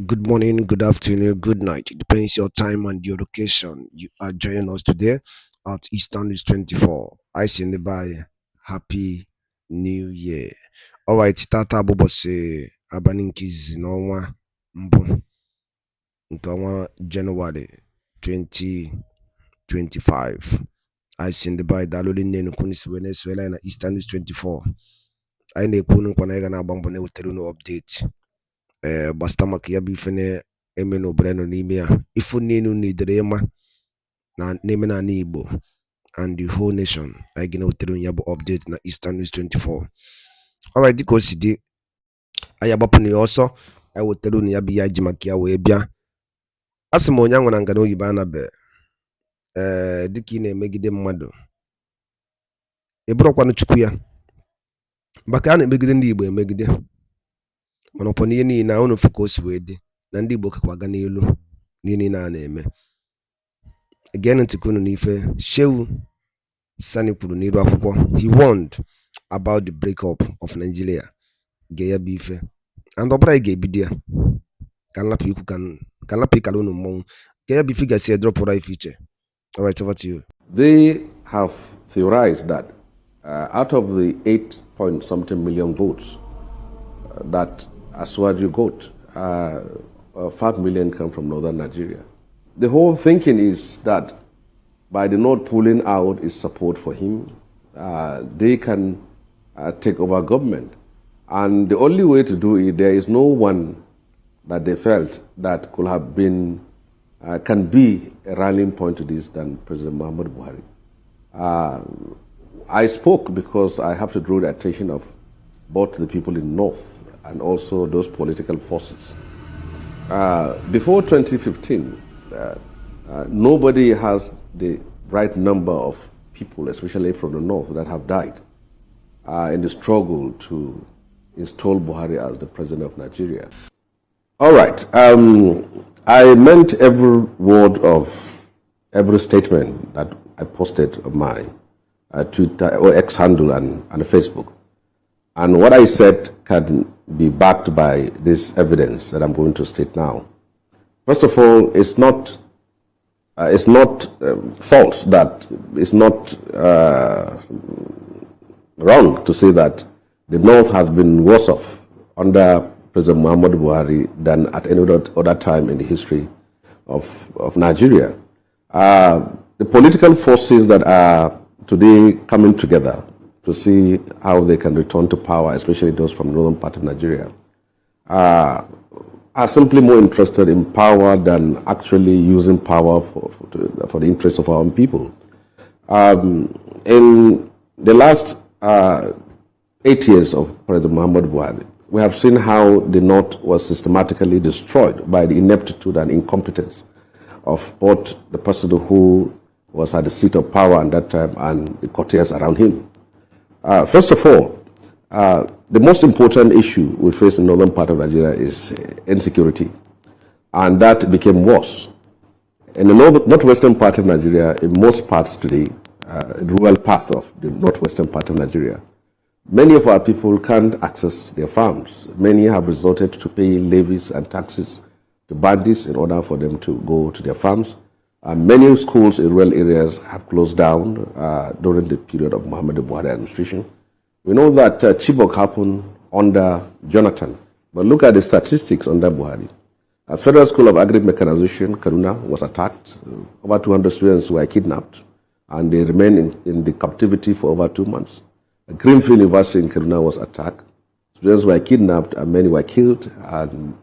Good morning, good afternoon, good night. It depends your time and your location. You are joining us today at Eastern is 24. I send the by Happy New Year. Alright, tata bobo se abaninkiz no mbu nke ọnwa January 2025. I send the by daloli nene kunis Venezuela na Eastern is 24. I na-ekwu nkwa na ịga na-agba mbọ na-ewetara unu update. Gbasịta maka ya bụ ife na-eme n'obodo nọ n'ime ya ifu niile unu idere ịma na n'ime n'ala Igbo and the whole nation anyị gị na-wetere ya bụ update na Eastern News 24. Alright, dịka o si dị anyị agbapụnụ ya ọsọ anyị wetere unu ya bụ ya ji maka ya wee bịa. A sị m onye anwụ na ngana oyibo anabe dịka ị na-emegide mmadụ ị bụrụkwanụ chukwu ya maka a na-emegide ndị Igbo emegide mana ọpọ n'ihe niile na unu ka o si wee dị na ndị Igbo kakwa aga n'elu n'ihe niile a na-eme. Again, ntị unu n'ife Shehu Sani kwuru n'iru akwụkwọ. He warned about the breakup of Nigeria ga ya bụ ife and ọ bụrụ anyị ga-ebido ya ka nlapụ ịkara unu mmọnwụ ga ya bụ ife gasị edropụrụ ife iche. Alright, over to you. They have theorized that out of the 8-point-something million votes that Aswaju got, 5 million come from northern Nigeria. The whole thinking is that by the North pulling out its support for him, they can take over government. And the only way to do it, there is no one that they felt that could have been, can be a rallying point to this than President Muhammad Buhari. I spoke because I have to draw the attention of both the people in North and also those political forces. Before 2015, nobody has the right number of people, especially from the North, that have died in the struggle to install Buhari as the president of Nigeria. All right. I meant every word of every statement that I posted on my Twitter or X handle and Facebook. And what I said can be backed by this evidence that I'm going to state now. First of all, it's not false that it's not wrong to say that the North has been worse off under President Muhammad Buhari than at any other time in the history of Nigeria. The political forces that are today coming together to see how they can return to power, especially those from the northern part of Nigeria, are simply more interested in power than actually using power for the interests of our own people. In the last 8 years of President Muhammad Buhari, we have seen how the North was systematically destroyed by the ineptitude and incompetence of both the person who was at the seat of power at that time and the courtiers around him. First of all, the most important issue we face in the northern part of Nigeria is insecurity, and that became worse. In the northwestern part of Nigeria, in most parts today, the rural path of the northwestern part of Nigeria, many of our people can't access their farms. Many have resorted to paying levies and taxes to bandits in order for them to go to their farms. Many schools in rural areas have closed down during the period of Muhammad Buhari administration. We know that Chibok happened under Jonathan, but look at the statistics under Buhari. A Federal School of Agri-Mechanization, Kaduna, was attacked. Over 200 students were kidnapped, and they remained in the captivity for over 2 months. A Greenfield University in Kaduna was attacked. Students were kidnapped, and many were killed, and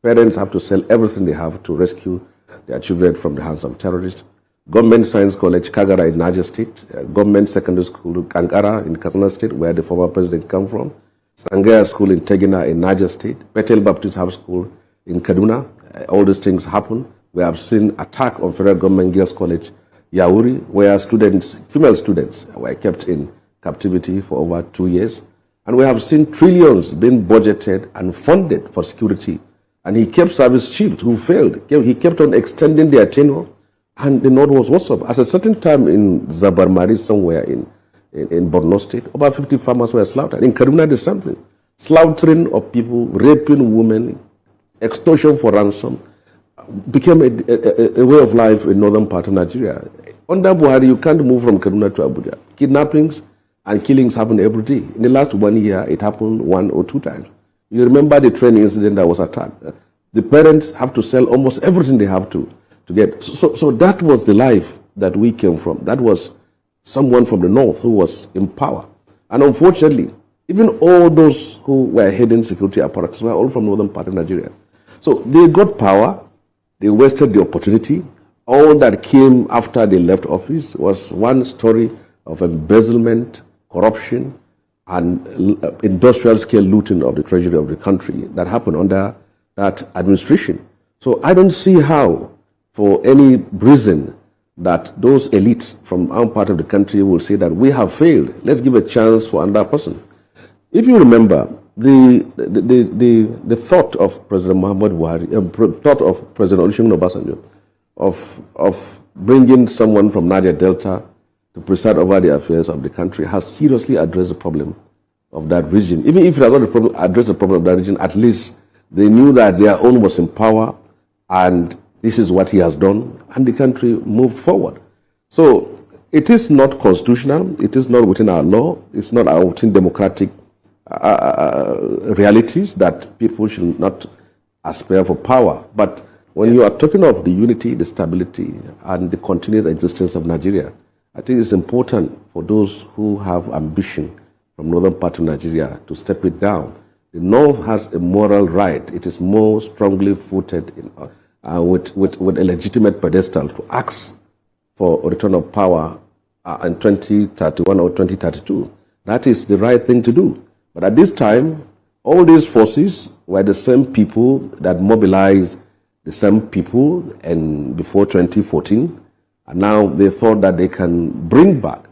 parents have to sell everything they have to rescue their children from the hands of terrorists. Government Science College, Kagara in Niger State, Government Secondary School, Kankara in Katsina State, where the former president came from, Sangaya School in Tegina in Niger State, Bethel Baptist House School in Kaduna. All these things happen. We have seen attack on Federal Government Girls College, Yauri, where female students were kept in captivity for over 2 years. And we have seen trillions being budgeted and funded for security. And he kept service chiefs who failed. He kept on extending their tenure, and the North was worse off. At a certain time in Zabarmari, somewhere in Borno State, about 50 farmers were slaughtered. In Kaduna, there's something. Slaughtering of people, raping women, extortion for ransom became a way of life in northern part of Nigeria. Under Buhari, you can't move from Kaduna to Abuja. Kidnappings and killings happen every day. In the last 1 year, it happened 1 or 2 times. You remember the train incident that was attacked. The parents have to sell almost everything they have to get. So that was the life that we came from. That was someone from the north who was in power. And unfortunately, even all those who were heading security apparatus were all from northern part of Nigeria. So they got power, they wasted the opportunity. All that came after they left office was one story of embezzlement, corruption, and industrial scale looting of the treasury of the country that happened under that administration. So I don't see how, for any reason, that those elites from our part of the country will say that we have failed. Let's give a chance for another person. If you remember, the thought of President Muhammad Buhari, thought of President Olusegun Obasanjo, of bringing someone from Niger Delta to preside over the affairs of the country has seriously addressed the problem of that region. Even if it has not addressed the problem of that region, at least they knew that their own was in power, and this is what he has done, and the country moved forward. So it is not constitutional, it is not within our law, it's not within democratic realities that people should not aspire for power. But when you are talking of the unity, the stability, and the continuous existence of Nigeria, I think it's important for those who have ambition from northern part of Nigeria to step it down. The North has a moral right. It is more strongly footed in, with a legitimate pedestal to ask for a return of power in 2031 or 2032. That is the right thing to do. But at this time, all these forces were the same people that mobilized the same people before 2014, and now they thought that they can bring back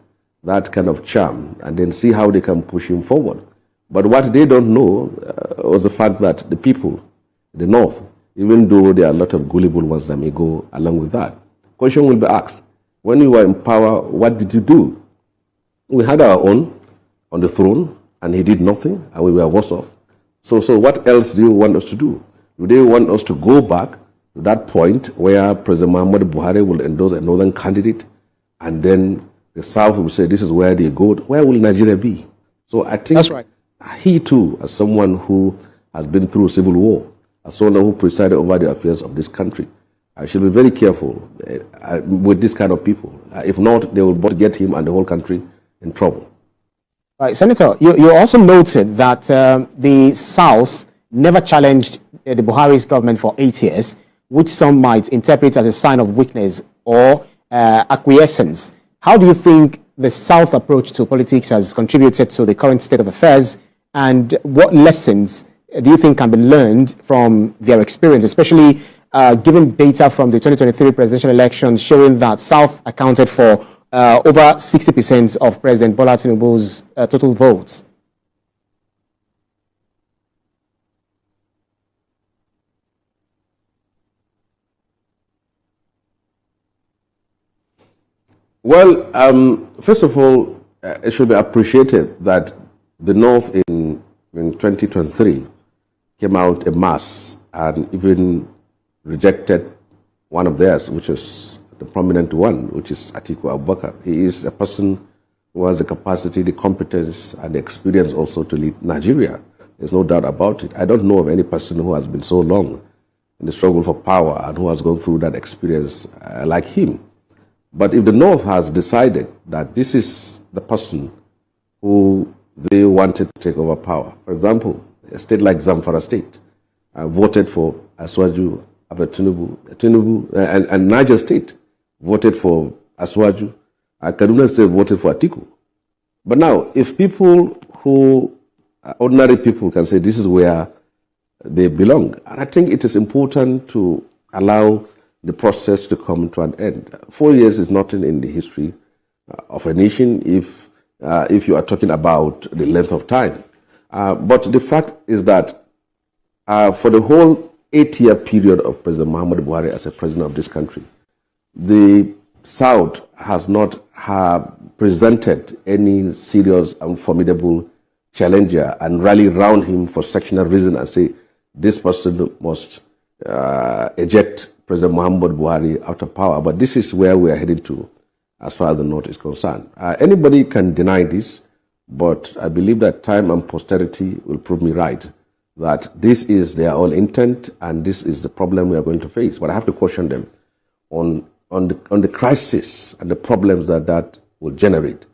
that kind of charm and then see how they can push him forward. But what they don't know was the fact that the people, the North, even though there are a lot of gullible ones that may go along with that, question will be asked, when you were in power, what did you do? We had our own on the throne, and he did nothing, and we were worse off. So what else do you want us to do? Do they want us to go back to that point where President Muhammad Buhari will endorse a northern candidate, and then the South will say this is where they go? Where will Nigeria be? So I think that's right. He too, as someone who has been through civil war, as someone who presided over the affairs of this country, I should be very careful with this kind of people. If not, they will both get him and the whole country in trouble. Right, Senator, you also noted that the South never challenged the Buhari's government for 8 years, which some might interpret as a sign of weakness or acquiescence. How do you think the South approach to politics has contributed to the current state of affairs, and what lessons do you think can be learned from their experience, especially given data from the 2023 presidential elections showing that South accounted for over 60% of President Bola Tinubu's total votes? Well, first of all, it should be appreciated that the North in 2023 came out en masse and even rejected one of theirs, which is the prominent one, which is Atiku Abubakar. He is a person who has the capacity, the competence, and the experience also to lead Nigeria. There's no doubt about it. I don't know of any person who has been so long in the struggle for power and who has gone through that experience like him. But if the North has decided that this is the person who they wanted to take over power, for example, a state like Zamfara State voted for Aswaju Tinubu, and Niger State voted for Aswaju, Kaduna State voted for Atiku. But now, if people who, ordinary people can say this is where they belong, and I think it is important to allow the process to come to an end. 4 years is nothing in the history of a nation if you are talking about the length of time. But the fact is that for the whole 8-year period of President Muhammad Buhari as a president of this country, the South has not presented any serious and formidable challenger and rally around him for sectional reason and say, this person must eject President Muhammad Buhari out of power. But this is where we are heading to as far as the North is concerned. Anybody can deny this, but I believe that time and posterity will prove me right, that this is their own intent and this is the problem we are going to face. But I have to caution them on the crisis and the problems that will generate.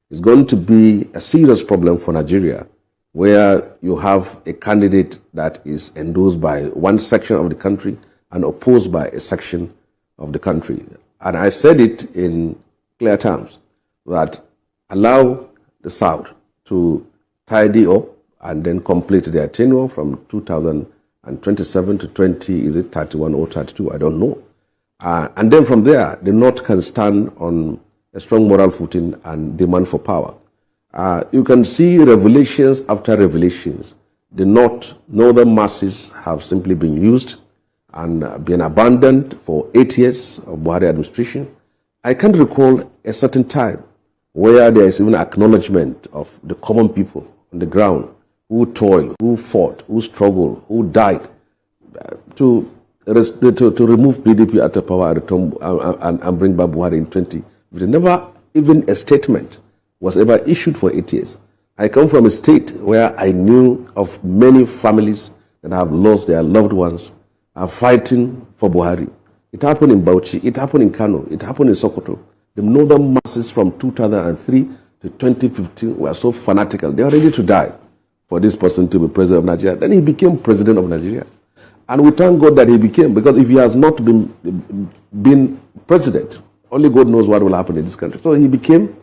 It's going to be a serious problem for Nigeria, where you have a candidate that is endorsed by one section of the country and opposed by a section of the country. And I said it in clear terms, that allow the South to tidy up and then complete their tenure from 2027 to 31 or 32, I don't know. And then from there, the North can stand on a strong moral footing and demand for power. You can see revelations after revelations. The northern masses have simply been used and been abandoned for 8 years of Buhari administration. I can't recall a certain time where there is even acknowledgement of the common people on the ground who toiled, who fought, who struggled, who died to remove PDP out of power and bring back Buhari in 20. But never even a statement was ever issued for 8 years. I come from a state where I knew of many families that have lost their loved ones, are fighting for Buhari. It happened in Bauchi, it happened in Kano, it happened in Sokoto. The northern masses from 2003 to 2015 were so fanatical. They were ready to die for this person to be president of Nigeria. Then he became president of Nigeria. And we thank God that he became, because if he has not been president, only God knows what will happen in this country. So he became,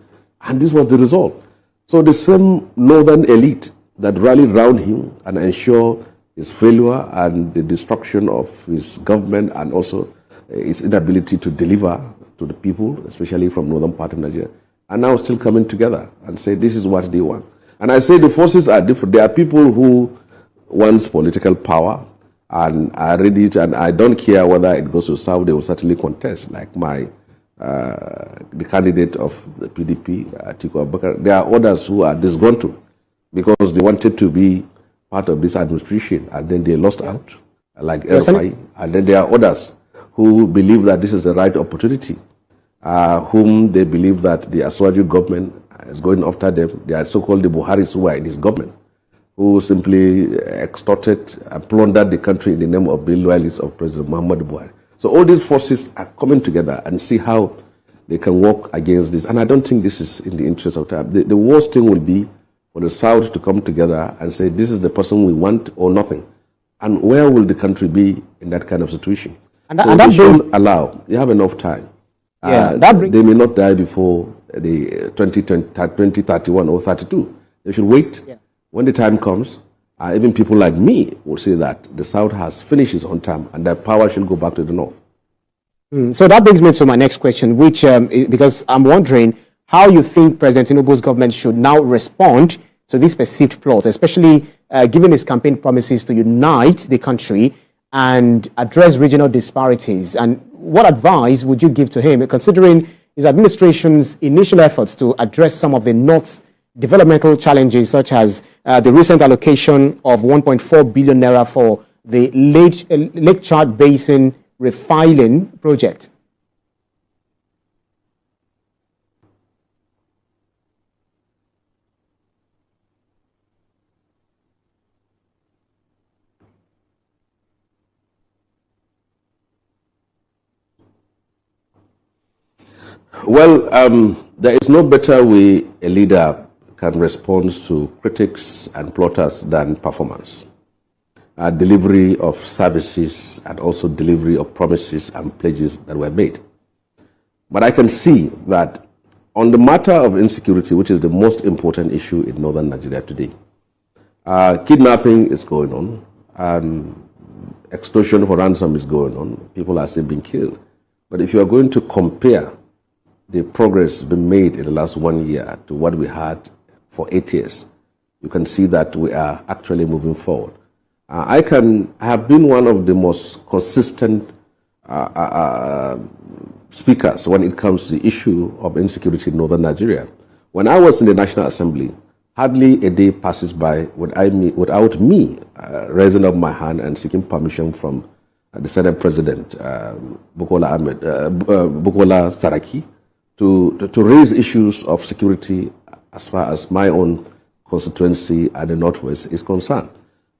and this was the result. So the same northern elite that rallied around him and ensured his failure and the destruction of his government and also its inability to deliver to the people, especially from northern part of Nigeria, are now still coming together and say this is what they want. And I say the forces are different. There are people who want political power and are ready to, and I don't care whether it goes to South, they will certainly contest, like the candidate of the PDP, Atiku Abubakar. There are others who are disgruntled because they wanted to be part of this administration and then they lost out, like Erfai. And then there are others who believe that this is the right opportunity, whom they believe that the Aswaju government is going after them. They are so-called the Buharis who are in this government, who simply extorted and plundered the country in the name of being loyalists of President Muhammad Buhari. So all these forces are coming together and see how they can work against this. And I don't think this is in the interest of time. The worst thing will be for the South to come together and say, this is the person we want or nothing. And where will the country be in that kind of situation? And that brings, allow, you have enough time. They may not die before the 2031 or 32. They should wait. Yeah. When the time comes, even people like me will say that the South has finished its own term and that power should go back to the North. So that brings me to my next question, which, because I'm wondering how you think President Tinubu's government should now respond to this perceived plot, especially given his campaign promises to unite the country and address regional disparities. And what advice would you give to him, considering his administration's initial efforts to address some of the North's developmental challenges, such as the recent allocation of 1.4 billion naira for the Lake Chad Basin refiling project? Well, there is no better way a leader can respond to critics and plotters than performance. Delivery of services and also delivery of promises and pledges that were made. But I can see that on the matter of insecurity, which is the most important issue in northern Nigeria today, kidnapping is going on, and extortion for ransom is going on. People are still being killed. But if you are going to compare the progress been made in the last 1 year to what we had for 8 years, you can see that we are actually moving forward. I have been one of the most consistent speakers when it comes to the issue of insecurity in northern Nigeria. When I was in the National Assembly, hardly a day passes by without me raising up my hand and seeking permission from the Senate President, Bukola Saraki, to raise issues of security as far as my own constituency at the Northwest is concerned.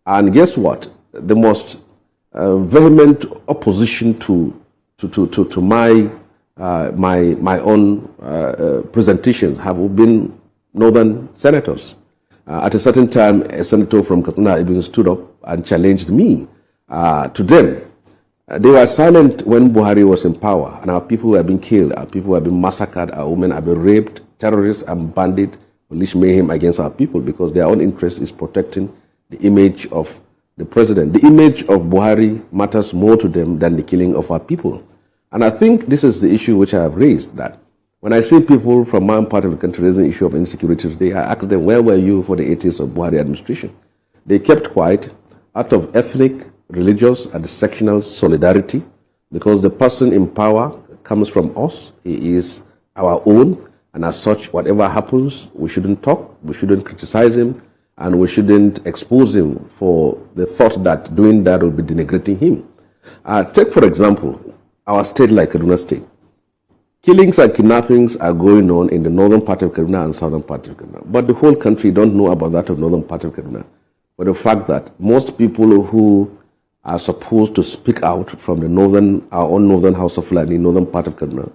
And guess what? The most vehement opposition to my own presentations have been Northern senators. At a certain time, a senator from Katsina even stood up and challenged me to them. They were silent when Buhari was in power, and our people were being killed, our people were being massacred, our women have been raped, terrorists and bandits unleash mayhem against our people because their own interest is protecting the image of the president. The image of Buhari matters more to them than the killing of our people. And I think this is the issue which I have raised, that when I see people from my part of the country raising the issue of insecurity today, I ask them, where were you for the 8 years of Buhari administration? They kept quiet out of ethnic, religious, and sectional solidarity, because the person in power comes from us. He is our own, and as such, whatever happens, we shouldn't talk, we shouldn't criticize him, and we shouldn't expose him for the thought that doing that will be denigrating him. Take, for example, our state like Kaduna State. Killings and kidnappings are going on in the northern part of Kaduna and southern part of Kaduna. But the whole country don't know about that of northern part of Kaduna. But the fact that most people who are supposed to speak out from the our own northern House of Fulani, northern part of Kaduna,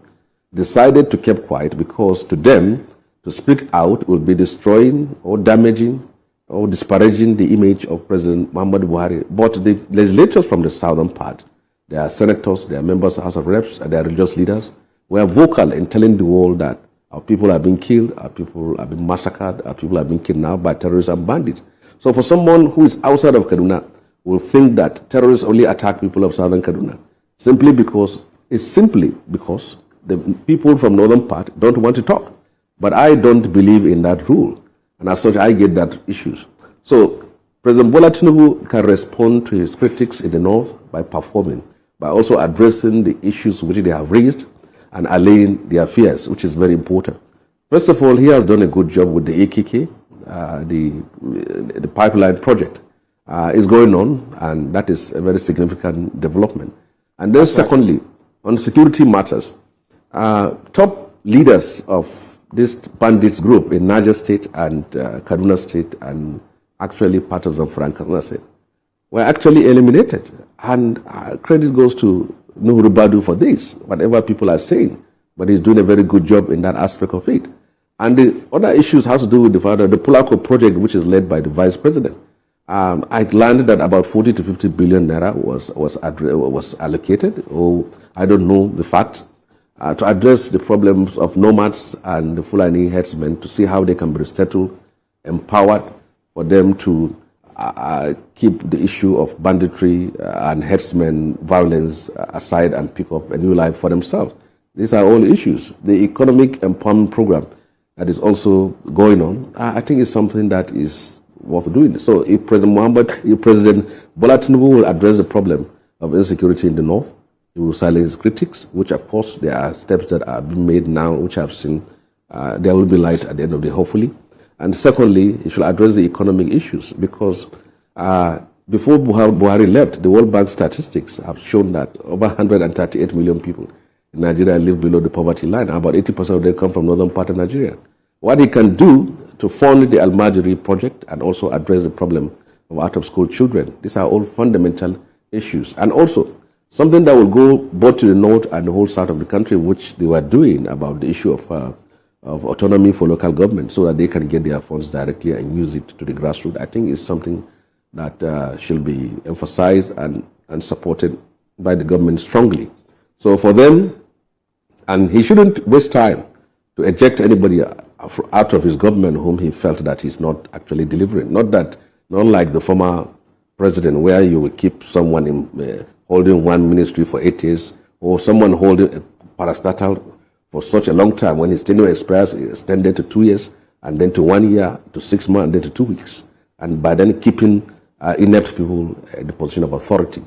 decided to keep quiet because to them, to speak out will be destroying or damaging or disparaging the image of President Muhammadu Buhari. But the legislators from the southern part, they are senators, they are members of the House of Reps, and they are religious leaders, were vocal in telling the world that our people are being killed, our people are being massacred, our people are being kidnapped by terrorists and bandits. So for someone who is outside of Kaduna, will think that terrorists only attack people of southern Kaduna, simply because the people from northern part don't want to talk. But I don't believe in that rule, and as such, I get that issues. So President Bola Tinubu can respond to his critics in the north by performing, by also addressing the issues which they have raised and allaying their fears, which is very important. First of all, he has done a good job with the AKK, the pipeline project is going on, and that is a very significant development. And then secondly, on security matters, top leaders of this bandits group in Niger State and Kaduna State and actually part of Zamfara and Kaduna State were actually eliminated. And credit goes to Nuhu Badu for this, whatever people are saying, but he's doing a very good job in that aspect of it. And the other issues has to do with the fact that the Pulako project, which is led by the vice president, I learned that about 40 to 50 billion naira was allocated, or I don't know the fact, to address the problems of nomads and the Fulani herdsmen, to see how they can be resettled, empowered, for them to keep the issue of banditry and herdsmen violence aside and pick up a new life for themselves. These are all issues. The economic empowerment program that is also going on, I think is something that is worth doing. So if President Bola Tinubu will address the problem of insecurity in the north, he will silence critics, which of course there are steps that are being made now, which I've seen. There will be light at the end of the day, hopefully. And secondly, he should address the economic issues, because before Buhari left, the World Bank statistics have shown that over 138 million people in Nigeria live below the poverty line. About 80% of them come from northern part of Nigeria. What he can do to fund the Al-Majri project and also address the problem of out-of-school children, these are all fundamental issues. And also, something that will go both to the north and the whole south of the country, which they were doing about the issue of autonomy for local government, so that they can get their funds directly and use it to the grassroots, I think is something that should be emphasized and supported by the government strongly. So for them, and he shouldn't waste time to eject anybody out of his government whom he felt that he's not actually delivering. Not like the former president, where you will keep someone holding one ministry for 8 years, or someone holding a parastatal for such a long time. When his tenure expires, it's extended to 2 years, and then to 1 year, to 6 months, and then to 2 weeks. And by then keeping inept people in the position of authority.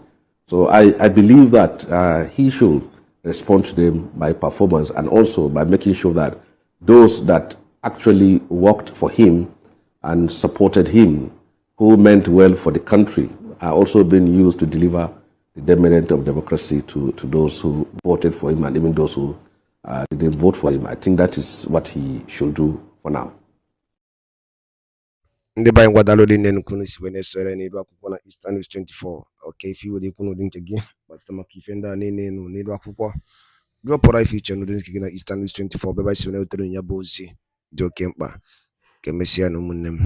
So I believe that he should respond to them by performance, and also by making sure that those that actually worked for him and supported him, who meant well for the country, are also being used to deliver the demerit of democracy to those who voted for him and even those who didn't vote for him. I think that is what he should do for now. Ndị banyị ngwadalo dị nne nkunu si Venezuela n'elu akwụkwọ na Eastern News 24. Okay, if you would ikunu dị nke gị gbasịta maka ife ndị a niile nụ n'elu akwụkwọ dropụra ife iche n'ụdị nke gị na Eastern News 24 bebe isi wene wetere ya bụ ozi dị oke mkpa ka emesịa na ụmụnne m.